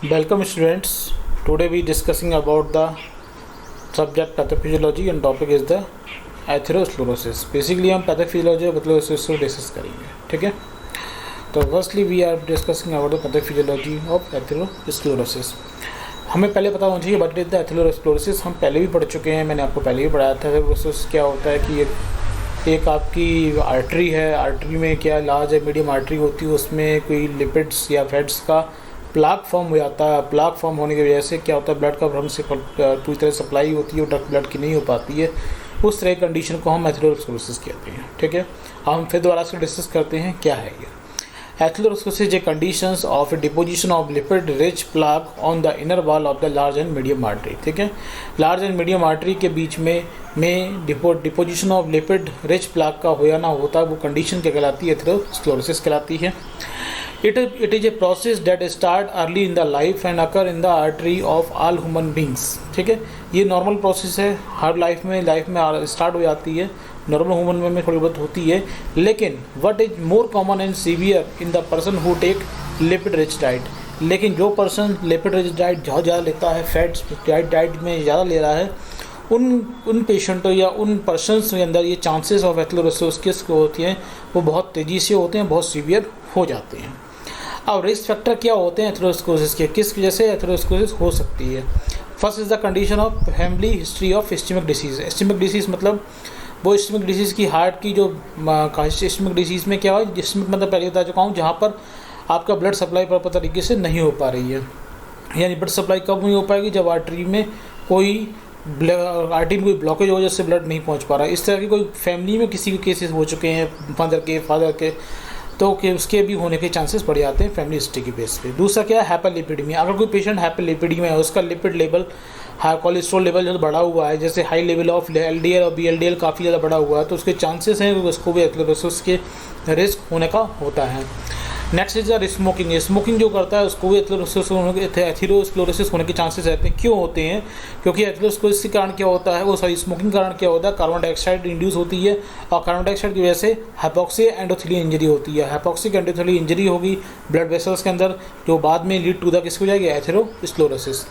Welcome students. Today we discussing about the subject pathophysiology and topic is the atherosclerosis. Basically हम pathophysiology और pathology को discuss करेंगे, ठीक है। तो firstly we are discussing about the pathophysiology of atherosclerosis. हमें पहले पता होना चाहिए व्हाट इज द एथेरोस्क्लेरोसिस। हम पहले भी पढ़ चुके हैं, मैंने आपको पहले भी पढ़ाया था। एथेरोस्क्लेरोसिस क्या होता है कि एक आपकी आर्टरी है, आर्टरी में क्या लार्ज या मीडियम आर्टरी होती है, उसमें कोई लिपिड्स या फैट्स का प्लाक फॉर्म हो जाता है। प्लाक फॉर्म होने की वजह से क्या होता है, ब्लड का ढंग से पूरी तरह सप्लाई होती है और ब्लड की नहीं हो पाती है। उस तरह की कंडीशन को हम एथेरोस्क्लेरोसिस कहते हैं, ठीक है। हम फिर दोबारा से डिस्कस करते हैं क्या है ये। Atherosclerosis is conditions of deposition of lipid rich plaque on the inner wall of the large and medium artery, ठीक है। लार्ज एंड मीडियम आर्टरी के बीच में deposition of lipid rich plaque का हो या ना होता है, वो कंडीशन क्या कहलाती है, एथेरोस्क्लेरोसिस कहलाती है। It is a process that start early in the life and occur in the artery of all human beings, ठीक है। ये नॉर्मल प्रोसेस है, हर लाइफ में स्टार्ट हो जाती है, नॉर्मल ह्यूमन में थोड़ी बहुत होती है। लेकिन what is more common and severe in the person who take lipid rich diet. लेकिन जो पर्सन लिपिड रिच डाइट बहुत ज़्यादा लेता है, फैट्स डाइट में ज़्यादा ले रहा है, उन पेशेंटों या उन पर्सनस के अंदर ये चांसेस ऑफ एथेरोस्क्लेरोसिस को होती हैं, वो बहुत तेज़ी से होते हैं, बहुत सीवियर हो जाते हैं। अब रिस्क फैक्टर क्या होते हैं एथेरोस्क्लेरोसिस के, किस वजह से एथेरोस्क्लेरोसिस हो सकती है। First is the condition of family history of ischemic disease. Ischemic disease मतलब वो इस्केमिक डिसीज़ की हार्ट की जो इस्केमिक डिसीज़ में क्या हो, इस्केमिक मतलब पहले बता चुका हूँ, जहाँ पर आपका ब्लड सप्लाई प्रॉपर तरीके से नहीं हो पा रही है। यानी ब्लड सप्लाई कब नहीं हो पाएगी, जब आर्टरी में कोई ब्लॉकेज हो, जैसे ब्लड नहीं पहुँच पा रहा है। इस तरह की कोई फैमिली में किसी के केसेस हो चुके हैं, मदर के, फादर के, तो कि उसके भी होने के चांसेस बढ़ जाते हैं फैमिली हिस्ट्री के बेस पे। दूसरा क्या है, हाइपरलिपिडीमिया। अगर कोई पेशेंट हाइपरलिपिडीमिया है, उसका lipid level, high cholesterol level जो बढ़ा हुआ है, जैसे हाई लेवल ऑफ एलडीएल और बीएलडीएल काफ़ी ज़्यादा बढ़ा हुआ है, तो उसके चांसेस हैं कि उसको भी एथेरोस्क्लेरोसिस के रिस्क होने का होता है। Next is smoking. स्मोकिंग जो करता है उसको भी एथेरोस्क्लेरोसिस होने के चांसेस रहते हैं। क्यों होते हैं, क्योंकि एथेरोस्क्लेरोसिस के कारण क्या होता है, वो सॉरी स्मोकिंग कारण क्या होता है, कार्बन डाइऑक्साइड इंड्यूस होती है, और कार्बन डाइऑक्साइड की वजह से हाइपोक्सिया एंडोथेलियल इंजरी होती है। हाइपोक्सिक एंडोथेलियल इंजरी होगी ब्लड वेसल्स के अंदर, जो बाद में लीड टू द किसको जाएगी, एथेरोस्क्लेरोसिस।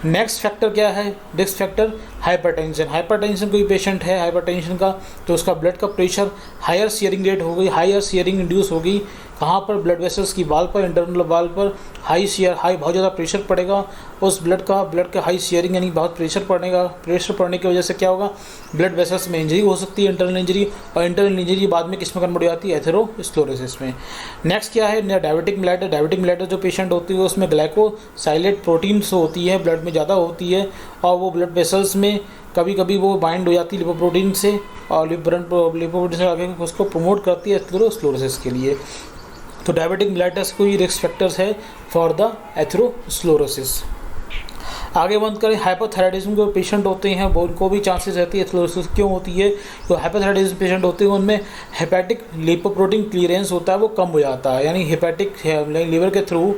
नेक्स्ट फैक्टर क्या है, रिस्क फैक्टर हाइपरटेंशन। हाइपरटेंशन कोई पेशेंट है हाइपरटेंशन का, तो उसका ब्लड का प्रेशर हायर शेयरिंग रेट हो गई, हायर शेयरिंग इंड्यूस होगी, कहाँ पर, ब्लड वेसल्स की वाल पर, इंटरनल वाल पर हाई बहुत ज़्यादा प्रेशर पड़ेगा उस ब्लड का हाई शेयरिंग, यानी बहुत प्रेशर पड़ने की वजह से क्या होगा, ब्लड वेसल्स में इंजरी हो सकती है, इंटरनल इंजरी, और इंटरनल इंजरी बाद में किस में कन्वर्ट हो जाती है, एथेरोस्क्लेरोसिस में। नेक्स्ट क्या है, डायबिटिक मेलाइटिस। डायबिटिक मेलाइटिस जो पेशेंट होती है उसमें ग्लाइकोसाइलेट प्रोटीन्स होती है, ब्लड में ज़्यादा होती है, और वो ब्लड वेसल्स में कभी कभी वो बाइंड हो जाती है लिपोप्रोटीन से, और लिपोप्रोटीन से आगे उसको प्रमोट करती है एथेरोस्क्लेरोसिस के लिए। तो डायबिटिक मेलाइटिस कोई रिस्क फैक्टर्स है फॉर द एथेरोस्क्लेरोसिस। आगे बात करें, हाइपोथायराइडिज्म जो पेशेंट होते हैं वो उनको भी चांसेस रहती है एथेरोस्क्लेरोसिस। क्यों होती है, तो हाइपोथायराइडिज्म पेशेंट होते हैं उनमें हेपेटिक लिपोप्रोटीन क्लियरेंस होता है, वो कम हो जाता है। यानी हेपेटिक लीवर के थ्रू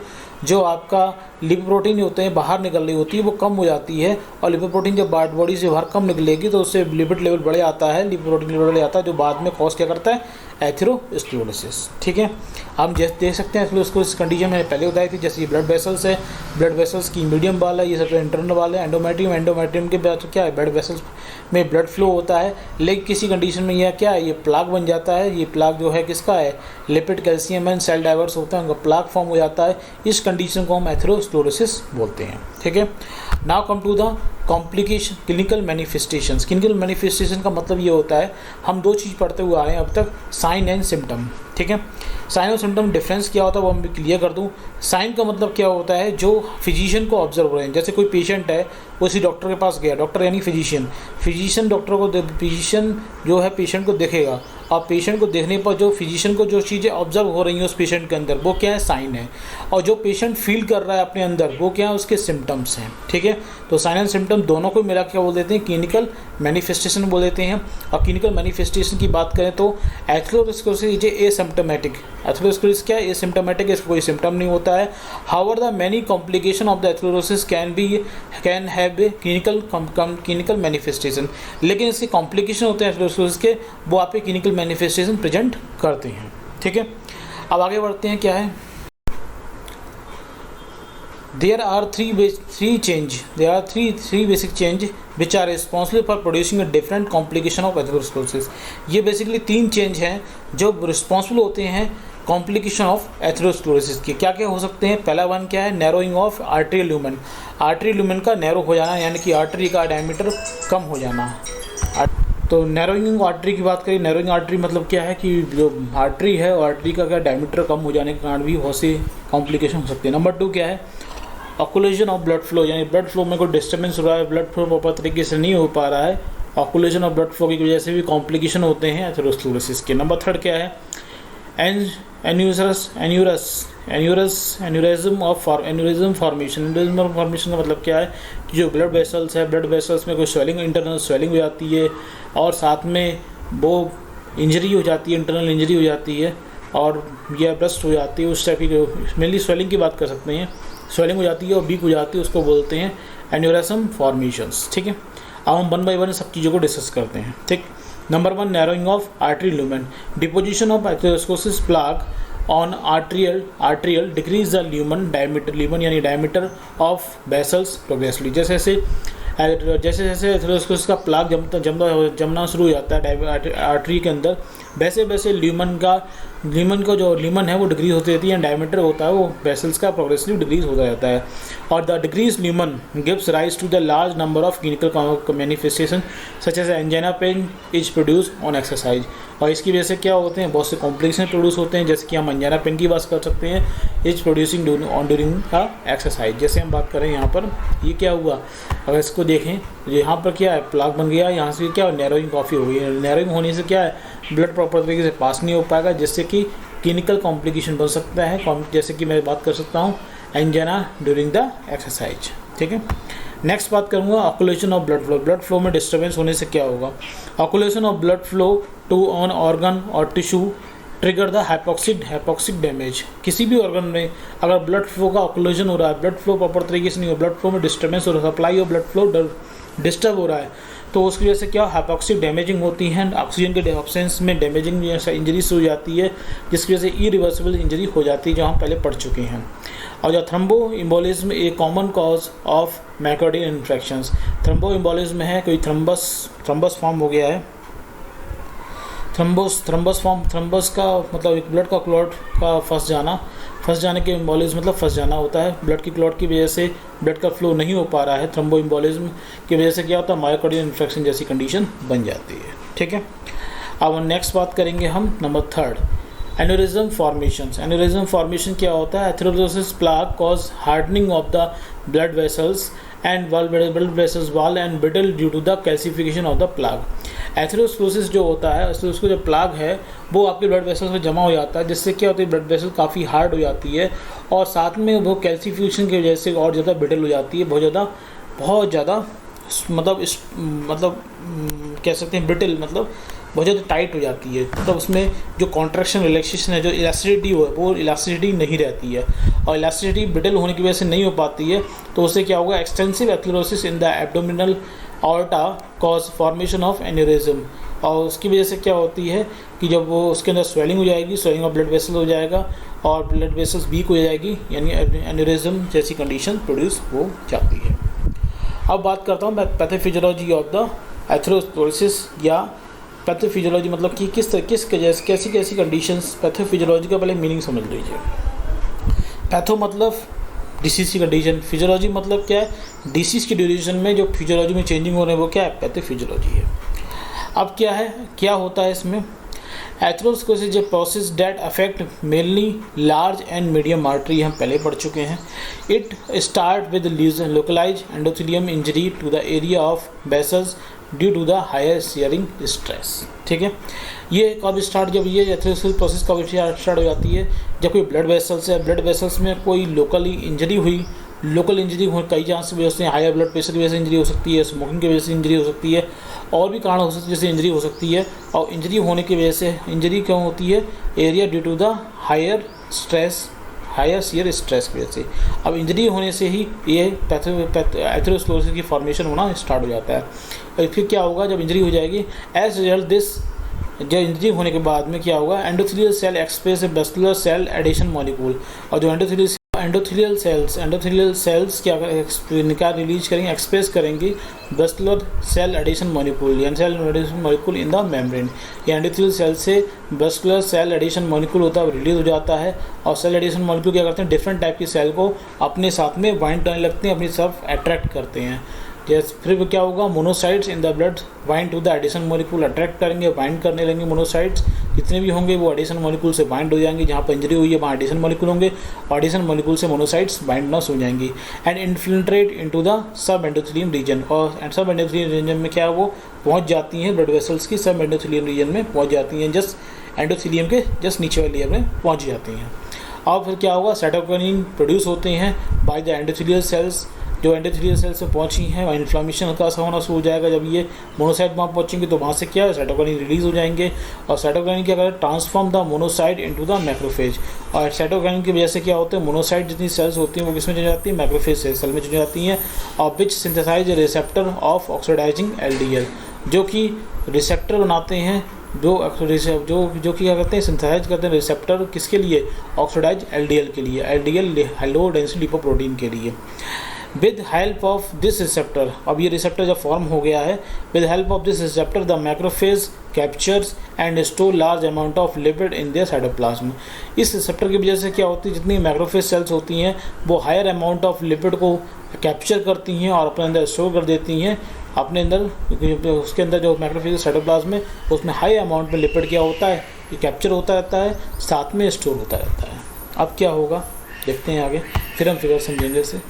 जो आपका लिपोप्रोटीन होते हैं बाहर निकल रही होती है, वो कम हो जाती है, और लिपोप्रोटीन जब बॉडी से बाहर कम निकलेगी तो उससे लिपिड लेवल बढ़ जाता है, लिपोप्रोटीन लेवल बढ़ जाता है, जो बाद में कॉज क्या करता है, एथेरोस्क्लेरोसिस, ठीक है। हम जैसे देख सकते हैं एथेरोस्क्लेरोसिस कंडीशन मैंने पहले बताई थी, जैसे ये ब्लड वेसल्स है, ब्लड वेसल्स की मीडियम वाला है, ये सबसे इंटरनल वाला है, एंडोमेट्रियम के बाद क्या है, ब्लड वेसल्स में ब्लड फ्लो होता है, लेकिन किसी कंडीशन में यह क्या है, ये प्लाक बन जाता है। ये प्लाक जो है किसका है, lipid, calcium and cell diverse होता है, उनका प्लाक फॉर्म हो जाता है। इस कंडीशन को हम एथेरोस्क्लेरोसिस बोलते हैं, ठीक है। Now come to the complication, clinical manifestations. Clinical manifestation का मतलब ये होता है, हम दो चीज़ पढ़ते हुए आ रहे हैं अब तक, साइन एंड सिम्टम, ठीक है। साइन और सिम्टम डिफरेंस क्या होता है वो हम क्लियर कर दूं। साइन का मतलब क्या होता है, जो फिजिशियन को ऑब्जर्व हो रहे हैं, जैसे कोई पेशेंट है वो उसी डॉक्टर के पास गया, डॉक्टर यानी फिजिशियन डॉक्टर को, फिजिशियन जो है पेशेंट को देखेगा, और पेशेंट को देखने पर जो फिजिशियन को जो चीज़ें ऑब्जर्व हो रही हैं उस पेशेंट के अंदर, वो क्या है, साइन है, और जो पेशेंट फील कर रहा है अपने अंदर, वो क्या है, उसके सिम्टम्स हैं, ठीक है। तो साइन एंड सिम्टम दोनों को मिला क्या बोल देते हैं, क्लिनिकल मैनिफेस्टेशन बोल देते हैं। और क्लिनिकल मैनिफेस्टेशन की बात करें तो एथेरोस्क्लेरोसिस एसिम्प्टोमेटिक। एथेरोस्क्लेरोसिस क्या है, एसिम्प्टोमेटिक, इसका कोई सिम्टम नहीं होता है। However the many complication of the atherosclerosis can have clinical manifestation. लेकिन इसके कॉम्प्लिकेशन होते हैं एथेरोस्क्लेरोसिस के, वो आपके क्लिनिकल मैनिफेस्टेशन प्रेजेंट करते हैं, ठीक है। अब आगे बढ़ते हैं, क्या है, There are three basic change which are responsible for producing a different complication of atherosclerosis. ये बेसिकली 3 चेंज हैं जो रिस्पॉन्सिबल होते हैं कॉम्प्लिकेशन ऑफ एथेरोस्क्लेरोसिस के. क्या क्या हो सकते हैं? पहला वन क्या है? Narrowing of arterial lumen. Artery lumen का नैरो हो जाना, यानी कि आर्टरी का डायमीटर कम हो जाना. तो नैरोइंग आर्टरी की बात करें, नैरोइंग आर्टरी मतलब क्या है कि जो आर्टरी है और आर्टरी का क्या डायमीटर कम हो जाने के कारण भी बहुत सी कॉम्प्लिकेशन हो सकती है. नंबर 2 क्या है? ऑकुलेशन ऑफ ब्लड फ्लो, यानी ब्लड फ्लो में कोई डिस्टर्बेंस हो रहा है, ब्लड फ्लो प्रॉपर तरीके से नहीं हो पा रहा है, ऑकुलेशन ऑफ ब्लड फ्लो की वजह से भी कॉम्प्लिकेशन होते हैं एथेरोस्क्लेरोसिस के. नंबर 3 क्या है? Aneurysm formation. एन्यूरिज्म फॉर्मेशन का मतलब क्या है कि जो ब्लड वेसल्स है, ब्लड वेसल्स में कोई स्वेलिंग, इंटरनल स्वेलिंग हो जाती है और साथ में वो इंजरी हो जाती है, इंटरनल इंजरी हो जाती है और यह ब्रस्ट हो जाती है. उस टाइप की मेनली स्वेलिंग की बात कर सकते हैं, स्वेलिंग हो जाती है और वीक हो जाती है, उसको बोलते हैं एन्यूरिज्म फॉर्मेशंस. ठीक है, अब हम 1 बाय 1 सब चीज़ों को डिस्कस करते हैं. ठीक. Number 1, narrowing of artery lumen. Deposition of atherosclerosis plaque on arterial decrease the lumen diameter. Lumen यानी डायमीटर ऑफ वेसल्स प्रोग्रेसली. जैसे जैसे एथेरोस्क्लेरोसिस का प्लाक जमना शुरू हो जाता है आर्टरी के अंदर, वैसे वैसे ल्यूमन का जो ल्यूमन है वो डिक्रीज होती रहती है, डायमीटर होता है वो वेसल्स का प्रोग्रेसिवली डिक्रीज होता रहता है. और the decrease lumen gives rise to the large number of clinical manifestation such as angina pain is produce on exercise. और इसकी वजह से क्या होते हैं? बहुत से कॉम्प्लिकेशन प्रोड्यूस होते हैं, जैसे कि हम एंजाइना पेन की बात कर सकते हैं, is producing during the exercise. जैसे हम बात करें यहाँ पर, ये क्या हुआ? अगर इसको देखें तो यहाँ पर क्या है? प्लाक बन गया, यहाँ से क्या नैरोइंग काफ़ी हो गई. नैरोइंग होने से क्या है? ब्लड प्रॉपर तरीके से पास नहीं हो पाएगा, जिससे कि क्लिनिकल कॉम्प्लिकेशन बन सकता है. जैसे कि मैं बात कर सकता हूँ एंजाइना ड्यूरिंग द एक्सरसाइज. ठीक है. नेक्स्ट बात करूँगा occlusion of blood flow. Blood flow में डिस्टर्बेंस होने से क्या होगा? Occlusion of blood flow to on organ और tissue trigger the hypoxic damage. किसी भी ऑर्गन में अगर ब्लड फ्लो का ऑकुलेशन हो रहा है, ब्लड फ्लो प्रॉपर तरीके से नहीं हो, ब्लड फ्लो में डिस्टर्बेंस हो रहा है, supply of blood flow disturb हो रहा है, तो उसकी वजह से क्या हाइपोक्सिक डैमेजिंग होती है. ऑक्सीजन के एब्सेंस में डैमेजिंग इंजरीज हो जाती है, जिसकी वजह से इरिवर्सिबल इंजरी हो जाती है, जो हम पहले पढ़ चुके हैं. और जो थ्रम्बो एम्बोलिज्म एक common cause of myocardial infections. Thromboembolism है, कोई थ्रम्बस फॉर्म हो गया है. थ्रम्बस का मतलब एक ब्लड का क्लॉट का फंस जाने के एम्बोलिज्म मतलब फंस जाना होता है. ब्लड की क्लॉट की वजह से ब्लड का फ्लो नहीं हो पा रहा है, थ्रम्बो एम्बोलिज्म की वजह से क्या होता है? मायोकार्डियल इन्फेक्शन जैसी कंडीशन बन जाती है. ठीक है. अब नेक्स्ट बात करेंगे हम number 3, aneurysm formations. Aneurysm formation क्या होता है? Atherosclerosis plaque cause hardening of the blood vessels and blood vessels wall and brittle due to the calcification of the plaque. Atherosclerosis जो होता है, उसको जो प्लाक है वो आपके ब्लड वेसल्स में जमा हो जाता है, जिससे क्या होता है? ब्लड वेसल काफ़ी हार्ड हो जाती है और साथ में वो कैल्सिफिकेशन की वजह से और ज़्यादा ब्रिटल हो जाती है, बहुत ज़्यादा मतलब कह सकते हैं ब्रिटल, मतलब बहुत ज़्यादा टाइट हो जाती है. मतलब उसमें जो कॉन्ट्रैक्शन रिलैक्सेशन है, जो इलास्टिसिटी हो, वो इलास्टिसिटी नहीं रहती है और इलास्टिसिटी ब्रिटल होने की वजह से नहीं हो पाती है. तो उससे क्या होगा? Extensive atherosis in the abdominal aorta cause formation of aneurysm. और उसकी वजह से क्या होती है कि जब वो उसके अंदर स्वेलिंग हो जाएगी, स्वेलिंग ऑफ ब्लड वेसल हो जाएगा और ब्लड वेसल्स वीक हो जाएगी, यानी एन्यूरिज्म जैसी कंडीशन प्रोड्यूस हो जाती है. अब बात करता हूँ पैथोफिजियोलॉजी ऑफ द एथेरोस्क्लेरोसिस. या पैथोफिजियोलॉजी मतलब कि कैसी कंडीशंस. पैथोफिजियोलॉजी का पहले मीनिंग समझ लीजिए. पैथो मतलब डिसीज़ की कंडीशन, फिजियोलॉजी मतलब क्या है? डिसीज़ की ड्यूरेशन में जो फिजियोलॉजी में चेंजिंग हो रहे हैं वो क्या है? पैथोफिजियोलॉजी है. अब क्या होता है इसमें? एथेरोस्क्लेरोसिस जो process that affect mainly large and medium artery, हम पहले पढ़ चुके हैं. It start with localize endothelium injury to the area of vessels due to the higher shearing stress. ठीक है. ये कब स्टार्ट, जब ये एथेरोस्क्लेरोसिस प्रोसेस कब स्टार्ट हो जाती है? जब कोई ब्लड वेसल्स है, ब्लड वेसल्स में कोई लोकल इंजरी हो, कई चांस की वजह से हायर ब्लड प्रेशर की वजह से इंजरी हो सकती है, स्मोकिंग की वजह से इंजरी हो सकती है, और भी कारण हो सकते हैं जैसे इंजरी हो सकती है. और इंजरी होने की वजह से इंजरी क्यों होती है? Area due to the higher shear stress की वजह से. अब इंजरी होने से ही ये एथेरोस्क्लेरोसिस की फॉर्मेशन होना स्टार्ट हो जाता है. और फिर क्या होगा? जब इंजरी हो जाएगी, एज रिजल्ट दिस, जो इंजरी होने के बाद में क्या होगा? Endothelial cell express vascular cell adhesion molecule. और जो एंडोथेलियल सेल्स क्या रिलीज करेंगे, एक्सप्रेस करेंगे वैस्कुलर सेल एडिशन मॉलिक्यूल या cell adhesion molecule in the membrane. ये एंडोथेलियल सेल से वैस्कुलर सेल एडिशन मॉलिक्यूल होता है, रिलीज हो जाता है और सेल एडिशन मॉलिक्यूल क्या करते हैं, डिफरेंट टाइप की सेल को अपने साथ में बाइंड करने लगते हैं, अपनी तरफ अट्रैक्ट करते हैं। जैसे फिर क्या होगा, monocytes in the blood bind to the adhesion molecule, attract करेंगे, बाइंड करने लगेंगे। मोनोसाइट्स जितने भी होंगे वो एडिशन मॉलिक्यूल से बाइंड हो जाएंगे, जहाँ पर इंजरी हुई है वहाँ एडिशन मॉलिक्यूल होंगे और एडिशन मॉलिक्यूल से मोनोसाइट्स बाइंड ना हो जाएंगी and infiltrate into the sub endothelium region. और सब एंडोथेलियम रीजन में क्या वो पहुँच जाती हैं, ब्लड वेसल्स की सब एंडोथेलियम रीजन में पहुँच जाती हैं, जस्ट एंडोथेलियम के जस्ट नीचे वाली लेयर में पहुँच जाती हैं। और फिर क्या होगा, साइटोकिनिन प्रोड्यूस होते हैं बाय द एंडोथेलियल सेल्स। जो एंडोथेलियल सेल्स में पहुंची हैं वहाँ इन्फ्लामेशन का होना शुरू हो जाएगा। जब ये मोनोसाइट वहाँ पहुंचेंगे तो वहाँ से क्या है, साइटोकिनिन रिलीज हो जाएंगे और साइटोकिनिन क्या करें, transform the monocyte into the macrophage. और साइटोकिनिन की वजह से क्या होता है, मोनोसाइट जितनी सेल्स होती हैं वो किसमें चली जाती है, मैक्रोफेज सेल में चली जाती हैं। और which synthesise receptor of oxidising LDL, जो कि रिसेप्टर बनाते हैं जो कि क्या करते हैं, सिंथेसाइज करते हैं रिसेप्टर किसके लिए, ऑक्सीडाइज LDL के लिए, LDL लो डेंसिटी लिपोप्रोटीन के लिए। With help of this receptor, अब ये रिसेप्टर जब फॉर्म हो गया है, with help of this receptor the macrophage captures and store large amount of lipid in their cytoplasm. इस रिसेप्टर की वजह से क्या होती है, जितनी मैक्रोफेज सेल्स होती हैं वो हायर अमाउंट ऑफ लिपिड को कैप्चर करती हैं और अपने अंदर स्टोर कर देती हैं अपने अंदर। उसके अंदर जो मैक्रोफेज साइटोप्लाज्म में उसमें हाई अमाउंट में लिपिड क्या होता है, ये कैप्चर होता रहता है, साथ में स्टोर होता रहता है। अब क्या होगा देखते हैं आगे, फिर हम फिगर समझेंगे इसे।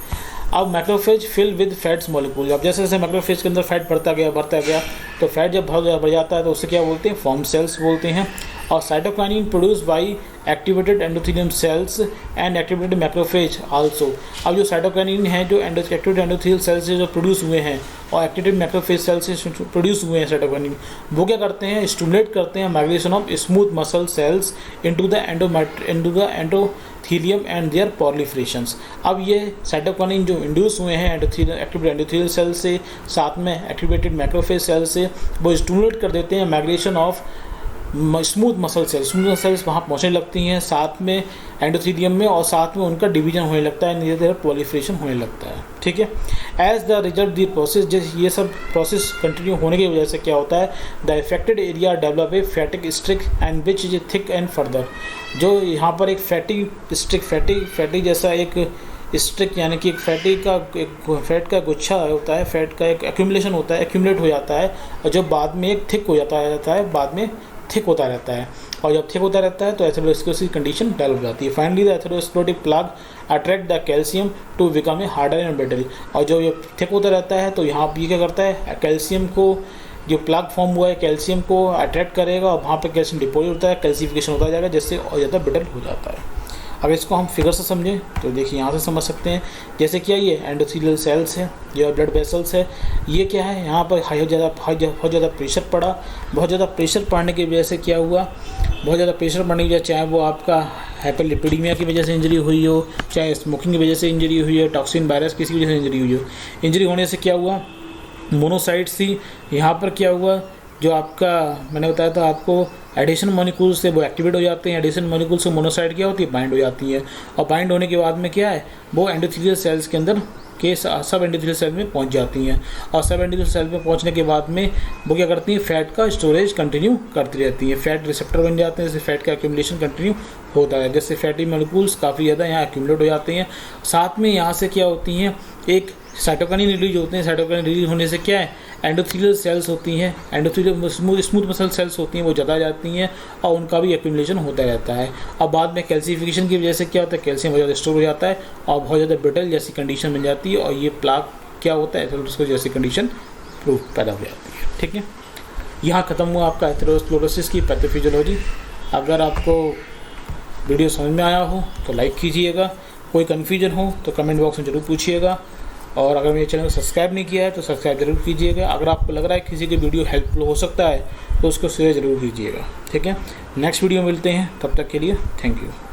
अब macrophage fill with fats molecule, अब जैसे जैसे मैक्रोफेज के अंदर फैट बढ़ता गया तो फैट जब बढ़ जाता है तो उससे क्या बोलते हैं, फॉर्म सेल्स बोलते हैं। और cytokinin produce by activated endothelium cells and activated macrophage also. अब जो साइटोकाइनिन है जो एक्टिवेटेड एंडोथेलियल सेल्स से जो प्रोड्यूस हुए हैं और एक्टिवेटेड मैक्रोफेज सेल्स से प्रोड्यूस हुए हैं साइटोकाइनिन, वो क्या करते हैं, स्टिमुलेट करते हैं migration of smooth muscle cells into the endothelium and their proliferations। अब ये साइटोकाइनिन जो इंड्यूस हुए हैं एक्टिवेटेड एंडोथेलियल सेल से साथ में एक्टिवेटेड मैक्रोफेज सेल से, वो स्टिमुलेट कर देते हैं migration of smooth muscle sales वहाँ पहुँचने लगती हैं साथ में एंडोथेलियम में और साथ में उनका डिवीजन होने लगता है, धीरे धीरे प्रोलिफरेशन होने लगता है। ठीक है, as the result the process, जैसे ये सब प्रोसेस कंटिन्यू होने की वजह से क्या होता है, the affected area develop a fatty streak and which is thick and further. जो यहाँ पर एक फैटी जैसा एक स्ट्रिक यानी कि एक फैट का गुच्छा होता है, फैट का एक एक्यूमुलेशन होता है, एक्यूमुलेट हो जाता है और जब बाद में एक थिक हो जाता है, बाद में थिक होता रहता है और जब थिक होता रहता है तो एथेरोस्क्लेरोसिस कंडीशन डेवलप हो जाती है। Finally the atherosclerotic plug attract the calcium to become a harder and brittle. और जो ये थिक होता रहता है तो यहाँ ये क्या करता है, कैल्शियम को जो प्लग फॉर्म हुआ है कैल्शियम को अट्रैक्ट करेगा और वहाँ पर कैल्शियम डिपोजिट होता है, कैल्सिफिकेशन होता जाएगा जिससे और ज़्यादा ब्रिटल हो जाता है। अब इसको हम फिगर से समझें तो देखिए यहाँ से समझ सकते हैं, जैसे क्या ये एंडोथेलियल सेल्स है, ये ब्लड वेसल्स है, ये क्या है, यहाँ पर बहुत ज़्यादा प्रेशर पड़ा। बहुत ज़्यादा प्रेशर पड़ने की वजह से क्या हुआ, बहुत ज़्यादा प्रेशर पड़ने की वजह, चाहे वो आपका हाइपरलिपिडीमिया की वजह से इंजरी हुई हो, चाहे स्मोकिंग की वजह से इंजरी हुई हो, टॉक्सिन वायरस किसी वजह से इंजरी हुई हो, इंजरी होने से क्या हुआ, मोनोसाइट्स थी, यहाँ पर क्या हुआ, जो आपका मैंने बताया था आपको एडिशन मॉलिक्यूल से वो एक्टिवेट हो जाते हैं, एडिशन मॉलिक्यूल से मोनोसाइट क्या होती है, बाइंड हो जाती है और बाइंड होने के बाद में क्या है, वो एंडोथेलियल सेल्स के अंदर के सब एंडोथेलियल सेल में पहुंच जाती हैं और सब एंडोथेलियल सेल में पहुंचने के बाद में वो क्या करती हैं, फैट का स्टोरेज कंटिन्यू करती रहती हैं, फैट रिसेप्टर बन जाते हैं, जैसे फैट का एक्यूमुलेशन कंटिन्यू होता है, जैसे फैटी मॉलिक्यूल्स काफ़ी ज़्यादा यहाँ एक्यूमुलेट हो जाते हैं। साथ में यहाँ से क्या होती हैं, एक साइटोकाइनिन रिलीज होते हैं, साइटोकाइनिन रिलीज होने से क्या है, एंडोथेलियल सेल्स होती हैं, एंडोथेलियल स्मूथ मसल सेल्स होती हैं, वो ज़्यादा जाती हैं और उनका भी एक्यूमुलेशन होता रहता है। और बाद में कैल्सिफिकेशन की वजह से क्या होता है, कैल्शियम बहुत ज़्यादा स्टोर हो जाता है और बहुत ज़्यादा ब्रिटल जैसी कंडीशन बन जाती है और ये प्लाक क्या होता है, उसको जैसी कंडीशन प्रूफ पैदा हो जाती है। ठीक है, यहाँ ख़त्म हुआ आपका एथेरोस्क्लेरोसिस की पैथोफिजियोलॉजी। अगर आपको वीडियो समझ में आया हो तो लाइक कीजिएगा, कोई कन्फ्यूजन हो तो कमेंट बॉक्स में ज़रूर पूछिएगा और अगर मेरे चैनल को सब्सक्राइब नहीं किया है तो सब्सक्राइब जरूर कीजिएगा। अगर आपको लग रहा है किसी की वीडियो हेल्पफुल हो सकता है तो उसको शेयर ज़रूर कीजिएगा। ठीक है, नेक्स्ट वीडियो में मिलते हैं, तब तक के लिए थैंक यू।